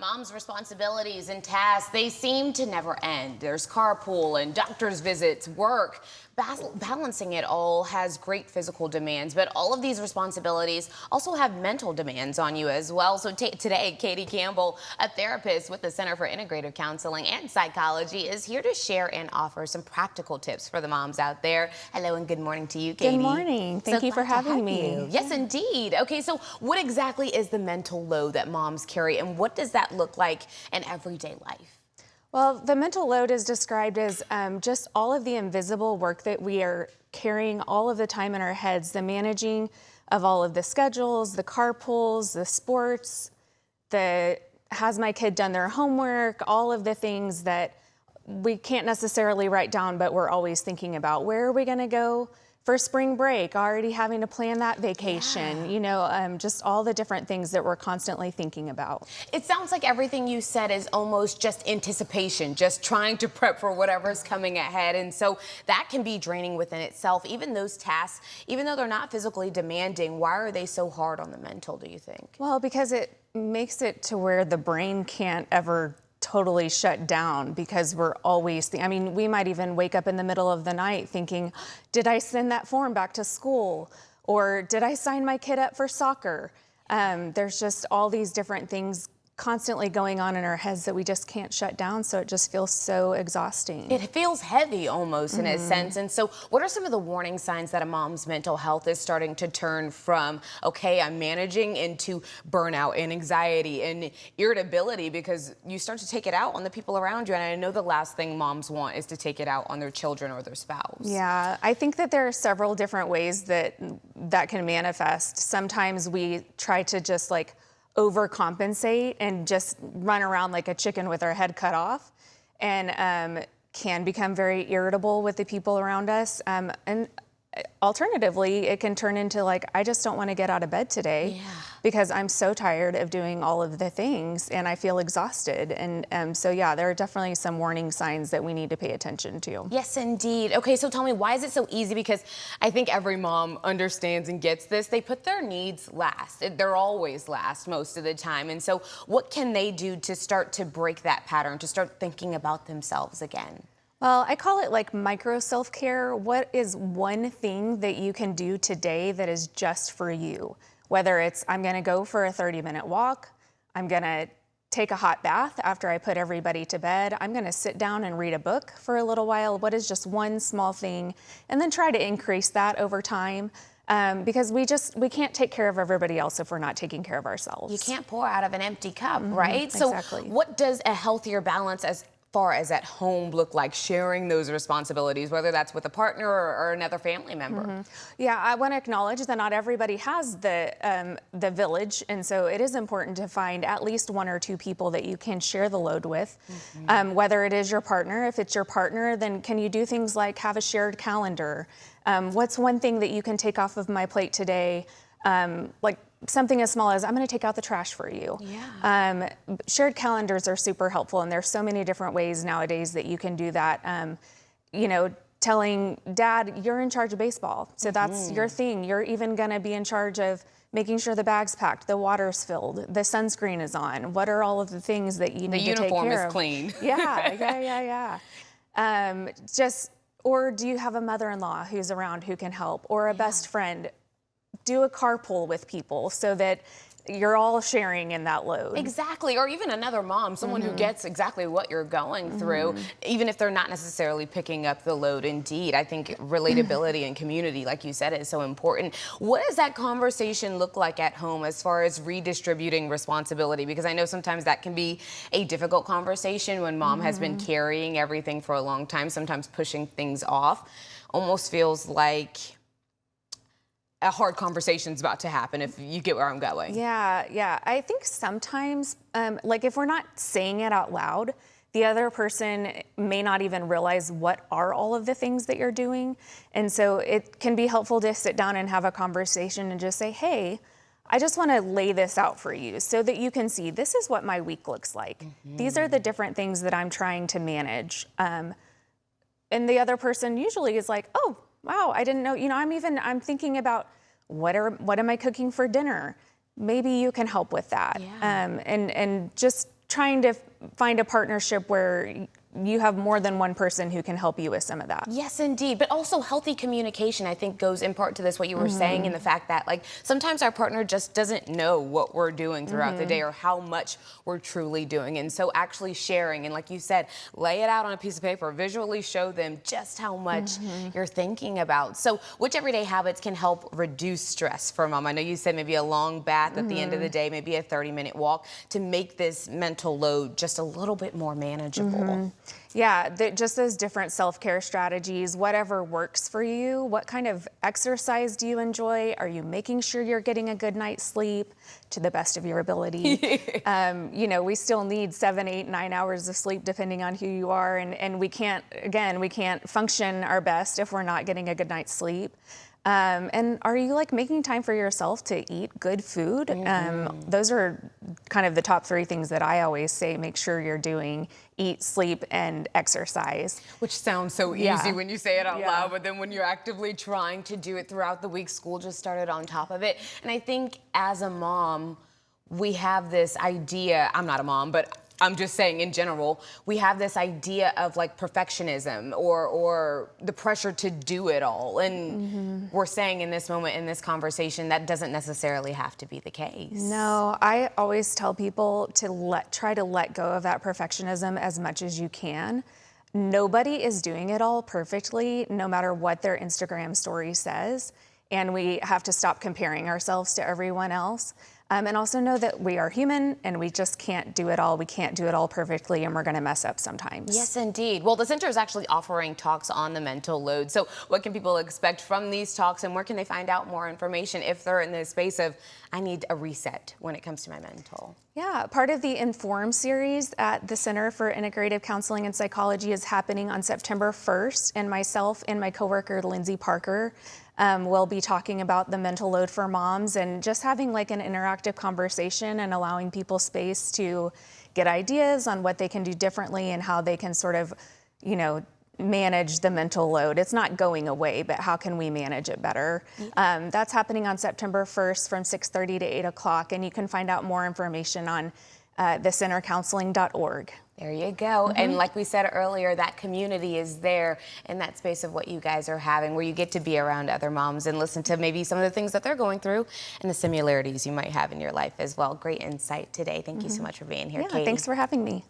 Mom's responsibilities and tasks, they seem to never end. There's carpool and doctor's visits, work. Balancing it all has great physical demands, but all of these responsibilities also have mental demands on you as well. So today, Katie Campbell, a therapist with the Center for Integrative Counseling and Psychology, is here to share and offer some practical tips for the moms out there. Hello and good morning to you, Katie. Good morning. Thank you for having me. Yes, indeed. Okay, so what exactly is the mental load that moms carry, and what does that look like in everyday life? Well, the mental load is described as just all of the invisible work that we are carrying all of the time in our heads, the managing of all of the schedules, the carpools, the sports, has my kid done their homework, all of the things that we can't necessarily write down, but we're always thinking about. Where are we going to go for spring break? Already having to plan that vacation, just all the different things that we're constantly thinking about. It sounds like everything you said is almost just anticipation, just trying to prep for whatever's coming ahead. And so that can be draining within itself. Even those tasks, even though they're not physically demanding, why are they so hard on the mental, do you think? Well, because it makes it to where the brain can't ever totally shut down, because we're always, we might even wake up in the middle of the night thinking, did I send that form back to school? Or did I sign my kid up for soccer? There's just all these different things constantly going on in our heads that we just can't shut down, so it just feels so exhausting. It feels heavy almost in a sense. And so what are some of the warning signs that a mom's mental health is starting to turn from, okay, I'm managing, into burnout and anxiety and irritability, because you start to take it out on the people around you? And I know the last thing moms want is to take it out on their children or their spouse. Yeah, I think that there are several different ways that can manifest. Sometimes we try to just overcompensate and just run around like a chicken with our head cut off, and can become very irritable with the people around us. And alternatively, it can turn into I just don't want to get out of bed today because I'm so tired of doing all of the things and I feel exhausted. And so yeah, there are definitely some warning signs that we need to pay attention to. Yes, indeed. Okay, so tell me, why is it so easy? Because I think every mom understands and gets this. They put their needs last. They're always last most of the time. And so what can they do to start to break that pattern, to start thinking about themselves again? Well, I call it micro self-care. What is one thing that you can do today that is just for you? Whether it's, I'm gonna go for a 30-minute walk, I'm gonna take a hot bath after I put everybody to bed, I'm gonna sit down and read a book for a little while. What is just one small thing? And then try to increase that over time. Because we can't take care of everybody else if we're not taking care of ourselves. You can't pour out of an empty cup, right? Exactly. So what does a healthier balance as far as at home look like, sharing those responsibilities, whether that's with a partner or another family member? Yeah, I want to acknowledge that not everybody has the village, and so it is important to find at least one or two people that you can share the load with. Whether it is your partner, if it's your partner, then can you do things like have a shared calendar? What's one thing that you can take off of my plate today? Something as small as, I'm going to take out the trash for you. Yeah. Shared calendars are super helpful, and there's so many different ways nowadays that you can do that. Telling dad, you're in charge of baseball, so that's your thing. You're even going to be in charge of making sure the bag's packed, the water's filled, the sunscreen is on. What are all of the things that you need to take care of? The uniform is clean. Yeah. Or do you have a mother-in-law who's around who can help, or a best friend? Do a carpool with people so that you're all sharing in that load. Exactly, or even another mom, someone who gets exactly what you're going through, even if they're not necessarily picking up the load. Indeed, I think relatability and community, like you said, is so important. What does that conversation look like at home as far as redistributing responsibility? Because I know sometimes that can be a difficult conversation when mom has been carrying everything for a long time, sometimes pushing things off. Almost feels like a hard conversation's about to happen, if you get where I'm going. Yeah. I think sometimes, if we're not saying it out loud, the other person may not even realize what are all of the things that you're doing. And so it can be helpful to sit down and have a conversation and just say, hey, I just want to lay this out for you so that you can see, this is what my week looks like. These are the different things that I'm trying to manage. And the other person usually is like, oh, wow, I didn't know, I'm thinking about what am I cooking for dinner? Maybe you can help with that. Yeah. And just trying to find a partnership where you have more than one person who can help you with some of that. Yes, indeed. But also healthy communication, I think, goes in part to this, what you were saying, in the fact that, like, sometimes our partner just doesn't know what we're doing throughout the day or how much we're truly doing. And so actually sharing, and like you said, lay it out on a piece of paper, visually show them just how much you're thinking about. So which everyday habits can help reduce stress for mom? I know you said maybe a long bath at the end of the day, maybe a 30-minute walk, to make this mental load just a little bit more manageable. Yeah, just those different self-care strategies, whatever works for you. What kind of exercise do you enjoy? Are you making sure you're getting a good night's sleep to the best of your ability? You know, we still need 7, 8, 9 hours of sleep depending on who you are. And we can't function our best if we're not getting a good night's sleep. And are you like making time for yourself to eat good food? Those are kind of the top 3 things that I always say, make sure you're doing: eat, sleep, and exercise. Which sounds so easy when you say it out loud, but then when you're actively trying to do it throughout the week, school just started on top of it. And I think as a mom, we have this idea, I'm not a mom, but I'm just saying in general, we have this idea of like perfectionism or the pressure to do it all. And we're saying in this moment, in this conversation, that doesn't necessarily have to be the case. No, I always tell people to try to let go of that perfectionism as much as you can. Nobody is doing it all perfectly, no matter what their Instagram story says. And we have to stop comparing ourselves to everyone else. And also know that we are human and we just can't do it all. We can't do it all perfectly, and we're going to mess up sometimes. Yes, indeed. Well, the center is actually offering talks on the mental load. So what can people expect from these talks, and where can they find out more information if they're in the space of, I need a reset when it comes to my mental? Yeah, part of the Inform series at the Center for Integrative Counseling and Psychology is happening on September 1st, and myself and my coworker, Lindsay Parker, will be talking about the mental load for moms and just having like an interactive conversation and allowing people space to get ideas on what they can do differently and how they can sort of, you know, manage the mental load. It's not going away, but how can we manage it better? That's happening on September 1st from 6:30 to 8 o'clock, and you can find out more information on thecentercounseling.org. There you go. And like we said earlier, that community is there in that space of what you guys are having, where you get to be around other moms and listen to maybe some of the things that they're going through and the similarities you might have in your life as well. Great insight today. Thank you so much for being here, Katie. Thanks for having me.